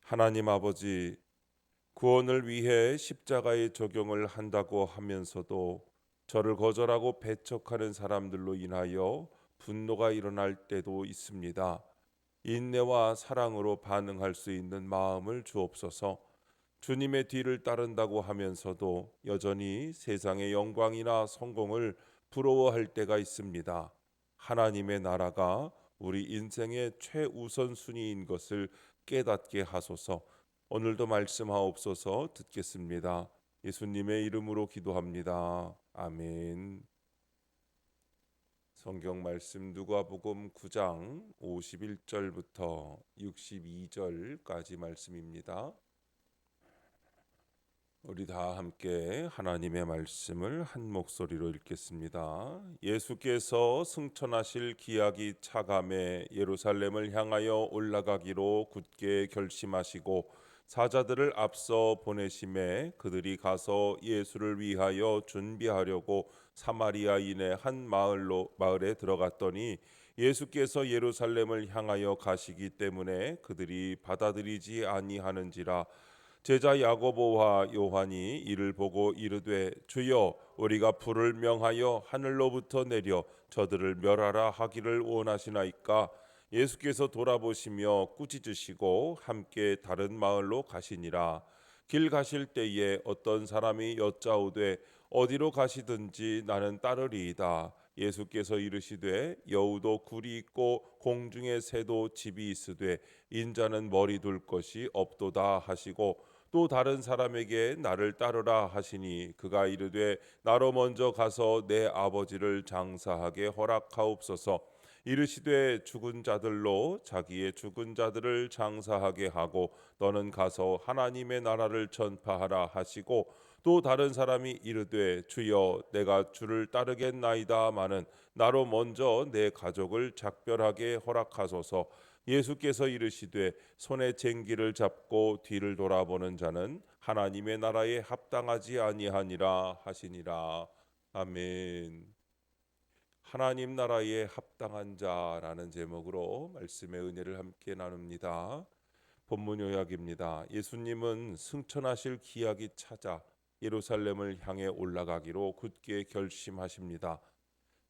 하나님 아버지, 구원을 위해 십자가의 적용을 한다고 하면서도 저를 거절하고 배척하는 사람들로 인하여 분노가 일어날 때도 있습니다. 인내와 사랑으로 반응할 수 있는 마음을 주옵소서. 주님의 뒤를 따른다고 하면서도 여전히 세상의 영광이나 성공을 부러워할 때가 있습니다. 하나님의 나라가 우리 인생의 최우선순위인 것을 깨닫게 하소서. 오늘도 말씀하옵소서. 듣겠습니다. 예수님의 이름으로 기도합니다. 아멘. 성경 말씀 누가복음 9장 51절부터 62절까지 말씀입니다. 우리 다 함께 하나님의 말씀을 한 목소리로 읽겠습니다. 예수께서 승천하실 기약이 차감해 예루살렘을 향하여 올라가기로 굳게 결심하시고 사자들을 앞서 보내심에 그들이 가서 예수를 위하여 준비하려고 사마리아인의 한 마을에 들어갔더니 예수께서 예루살렘을 향하여 가시기 때문에 그들이 받아들이지 아니하는지라. 제자 야고보와 요한이 이를 보고 이르되 주여 우리가 불을 명하여 하늘로부터 내려 저들을 멸하라 하기를 원하시나이까. 예수께서 돌아보시며 꾸짖으시고 함께 다른 마을로 가시니라. 길 가실 때에 어떤 사람이 여짜오되 어디로 가시든지 나는 따르리이다. 예수께서 이르시되 여우도 굴이 있고 공중의 새도 집이 있으되 인자는 머리 둘 것이 없도다 하시고, 또 다른 사람에게 나를 따르라 하시니 그가 이르되 나로 먼저 가서 내 아버지를 장사하게 허락하옵소서. 이르시되 죽은 자들로 자기의 죽은 자들을 장사하게 하고 너는 가서 하나님의 나라를 전파하라 하시고, 또 다른 사람이 이르되 주여 내가 주를 따르겠나이다마는 나로 먼저 내 가족을 작별하게 허락하소서. 예수께서 이르시되 손에 쟁기를 잡고 뒤를 돌아보는 자는 하나님의 나라에 합당하지 아니하니라 하시니라. 아멘. 하나님 나라에 합당한 자라는 제목으로 말씀의 은혜를 함께 나눕니다. 본문 요약입니다. 예수님은 승천하실 기약이 차자 예루살렘을 향해 올라가기로 굳게 결심하십니다.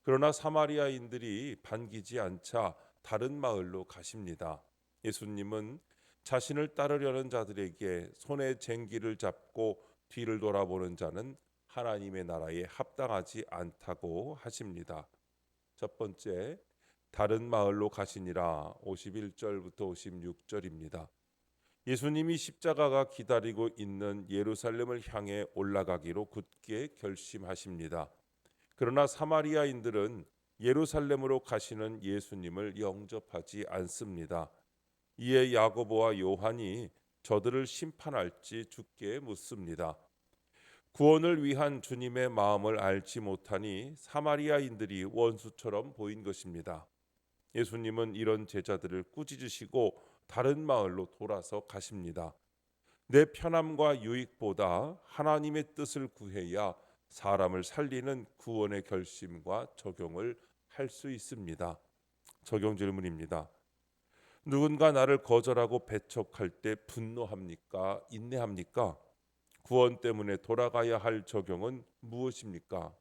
그러나 사마리아인들이 반기지 않자 다른 마을로 가십니다. 예수님은 자신을 따르려는 자들에게 손에 쟁기를 잡고 뒤를 돌아보는 자는 하나님의 나라에 합당하지 않다고 하십니다. 첫 번째, 다른 마을로 가시니라. 51절부터 56절입니다. 예수님이 십자가가 기다리고 있는 예루살렘을 향해 올라가기로 굳게 결심하십니다. 그러나 사마리아인들은 예루살렘으로 가시는 예수님을 영접하지 않습니다. 이에 야고보와 요한이 저들을 심판할지 주께 묻습니다. 구원을 위한 주님의 마음을 알지 못하니 사마리아인들이 원수처럼 보인 것입니다. 예수님은 이런 제자들을 꾸짖으시고 다른 마을로 돌아서 가십니다. 내 편함과 유익보다 하나님의 뜻을 구해야 사람을 살리는 구원의 결심과 적용을 할 수 있습니다. 적용 질문입니다. 누군가 나를 거절하고 배척할 때 분노합니까? 인내합니까? 구원 때문에 돌아가야 할 적용은 무엇입니까?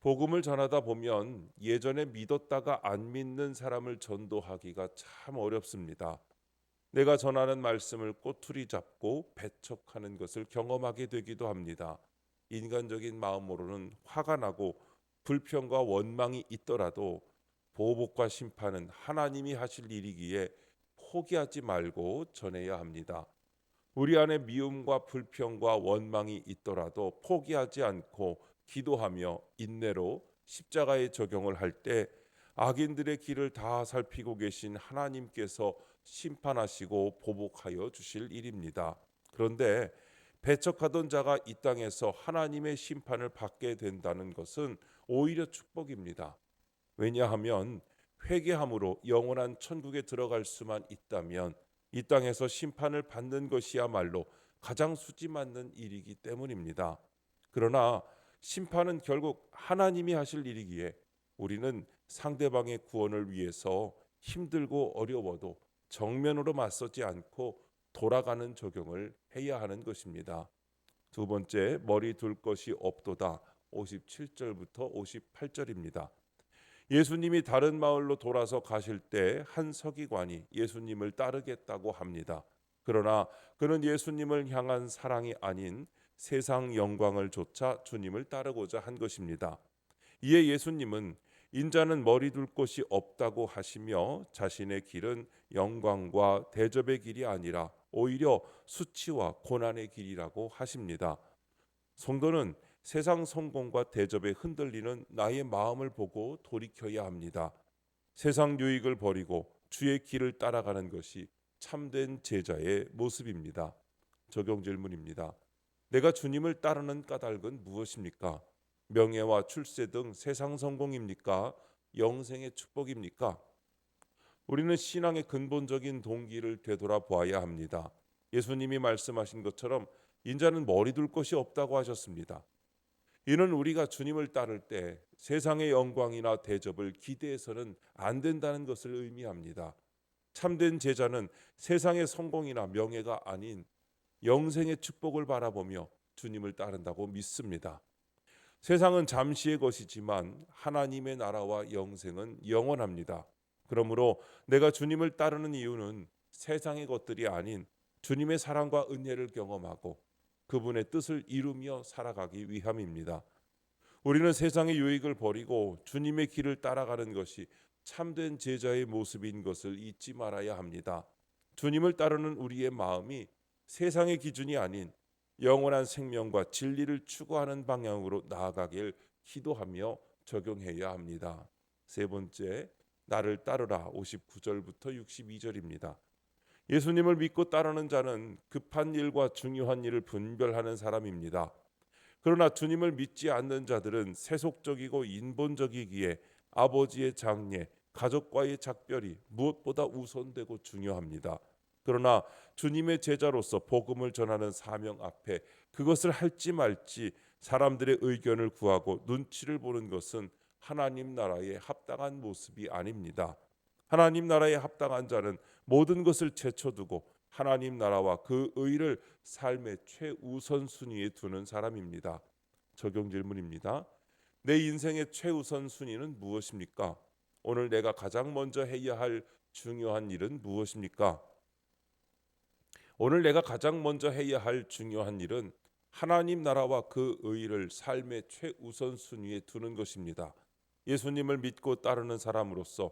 복음을 전하다 보면 예전에 믿었다가 안 믿는 사람을 전도하기가 참 어렵습니다. 내가 전하는 말씀을 꼬투리 잡고 배척하는 것을 경험하게 되기도 합니다. 인간적인 마음으로는 화가 나고 불평과 원망이 있더라도 보복과 심판은 하나님이 하실 일이기에 포기하지 말고 전해야 합니다. 우리 안에 미움과 불평과 원망이 있더라도 포기하지 않고 기도하며 인내로 십자가의 적용을 할 때 악인들의 길을 다 살피고 계신 하나님께서 심판하시고 보복하여 주실 일입니다. 그런데 배척하던 자가 이 땅에서 하나님의 심판을 받게 된다는 것은 오히려 축복입니다. 왜냐하면 회개함으로 영원한 천국에 들어갈 수만 있다면 이 땅에서 심판을 받는 것이야말로 가장 수지 맞는 일이기 때문입니다. 그러나 심판은 결국 하나님이 하실 일이기에 우리는 상대방의 구원을 위해서 힘들고 어려워도 정면으로 맞서지 않고 돌아가는 적용을 해야 하는 것입니다. 두 번째, 머리 둘 것이 없도다. 57절부터 58절입니다. 예수님이 다른 마을로 돌아서 가실 때 한 서기관이 예수님을 따르겠다고 합니다. 그러나 그는 예수님을 향한 사랑이 아닌 세상 영광을 좇아 주님을 따르고자 한 것입니다. 이에 예수님은 인자는 머리 둘 곳이 없다고 하시며 자신의 길은 영광과 대접의 길이 아니라 오히려 수치와 고난의 길이라고 하십니다. 성도는 세상 성공과 대접에 흔들리는 나의 마음을 보고 돌이켜야 합니다. 세상 유익을 버리고 주의 길을 따라가는 것이 참된 제자의 모습입니다. 적용 질문입니다. 내가 주님을 따르는 까닭은 무엇입니까? 명예와 출세 등 세상 성공입니까? 영생의 축복입니까? 우리는 신앙의 근본적인 동기를 되돌아 보아야 합니다. 예수님이 말씀하신 것처럼 인자는 머리 둘 것이 없다고 하셨습니다. 이는 우리가 주님을 따를 때 세상의 영광이나 대접을 기대해서는 안 된다는 것을 의미합니다. 참된 제자는 세상의 성공이나 명예가 아닌 영생의 축복을 바라보며 주님을 따른다고 믿습니다. 세상은 잠시의 것이지만 하나님의 나라와 영생은 영원합니다. 그러므로 내가 주님을 따르는 이유는 세상의 것들이 아닌 주님의 사랑과 은혜를 경험하고 그분의 뜻을 이루며 살아가기 위함입니다. 우리는 세상의 유익을 버리고 주님의 길을 따라가는 것이 참된 제자의 모습인 것을 잊지 말아야 합니다. 주님을 따르는 우리의 마음이 세상의 기준이 아닌 영원한 생명과 진리를 추구하는 방향으로 나아가길 기도하며 적용해야 합니다. 세 번째, 나를 따르라. 59절부터 62절입니다. 예수님을 믿고 따르는 자는 급한 일과 중요한 일을 분별하는 사람입니다. 그러나 주님을 믿지 않는 자들은 세속적이고 인본적이기에 아버지의 장례, 가족과의 작별이 무엇보다 우선되고 중요합니다. 그러나 주님의 제자로서 복음을 전하는 사명 앞에 그것을 할지 말지 사람들의 의견을 구하고 눈치를 보는 것은 하나님 나라에 합당한 모습이 아닙니다. 하나님 나라에 합당한 자는 모든 것을 제쳐두고 하나님 나라와 그 의를 삶의 최우선 순위에 두는 사람입니다. 적용 질문입니다. 내 인생의 최우선 순위는 무엇입니까? 오늘 내가 가장 먼저 해야 할 중요한 일은 무엇입니까? 오늘 내가 가장 먼저 해야 할 중요한 일은 하나님 나라와 그 의를 삶의 최우선 순위에 두는 것입니다. 예수님을 믿고 따르는 사람으로서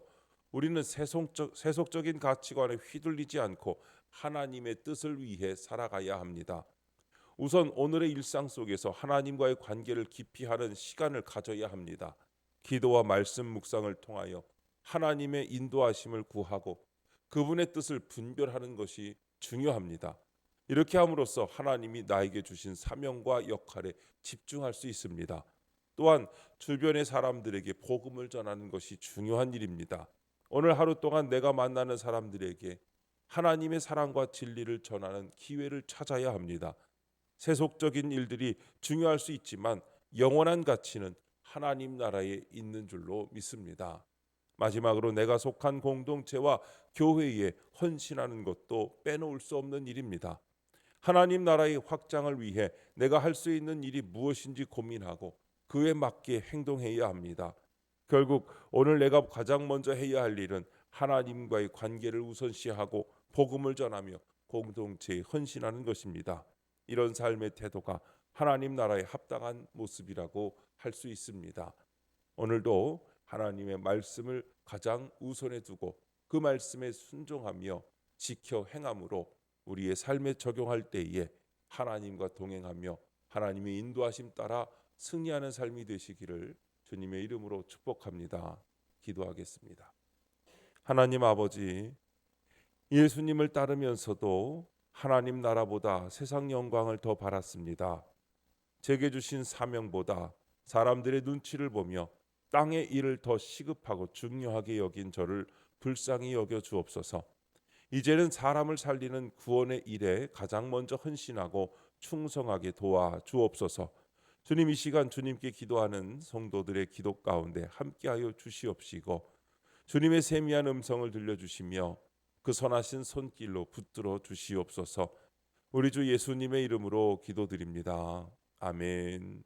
우리는 세속적인 가치관에 휘둘리지 않고 하나님의 뜻을 위해 살아가야 합니다. 우선 오늘의 일상 속에서 하나님과의 관계를 깊이 하는 시간을 가져야 합니다. 기도와 말씀 묵상을 통하여 하나님의 인도하심을 구하고 그분의 뜻을 분별하는 것이 중요합니다. 이렇게 함으로써 하나님이 나에게 주신 사명과 역할에 집중할 수 있습니다. 또한 주변의 사람들에게 복음을 전하는 것이 중요한 일입니다. 오늘 하루 동안 내가 만나는 사람들에게 하나님의 사랑과 진리를 전하는 기회를 찾아야 합니다. 세속적인 일들이 중요할 수 있지만 영원한 가치는 하나님 나라에 있는 줄로 믿습니다. 마지막으로 내가 속한 공동체와 교회에 헌신하는 것도 빼놓을 수 없는 일입니다. 하나님 나라의 확장을 위해 내가 할 수 있는 일이 무엇인지 고민하고 그에 맞게 행동해야 합니다. 결국 오늘 내가 가장 먼저 해야 할 일은 하나님과의 관계를 우선시하고 복음을 전하며 공동체에 헌신하는 것입니다. 이런 삶의 태도가 하나님 나라에 합당한 모습이라고 할 수 있습니다. 오늘도 하나님의 말씀을 가장 우선에 두고 그 말씀에 순종하며 지켜 행함으로 우리의 삶에 적용할 때에 하나님과 동행하며 하나님의 인도하심 따라 승리하는 삶이 되시기를 주님의 이름으로 축복합니다. 기도하겠습니다. 하나님 아버지, 예수님을 따르면서도 하나님 나라보다 세상 영광을 더 바랐습니다. 제게 주신 사명보다 사람들의 눈치를 보며 땅의 일을 더 시급하고 중요하게 여긴 저를 불쌍히 여겨 주옵소서. 이제는 사람을 살리는 구원의 일에 가장 먼저 헌신하고 충성하게 도와 주옵소서. 주님, 이 시간 주님께 기도하는 성도들의 기도 가운데 함께하여 주시옵시고 주님의 세미한 음성을 들려주시며 그 선하신 손길로 붙들어 주시옵소서. 우리 주 예수님의 이름으로 기도드립니다. 아멘.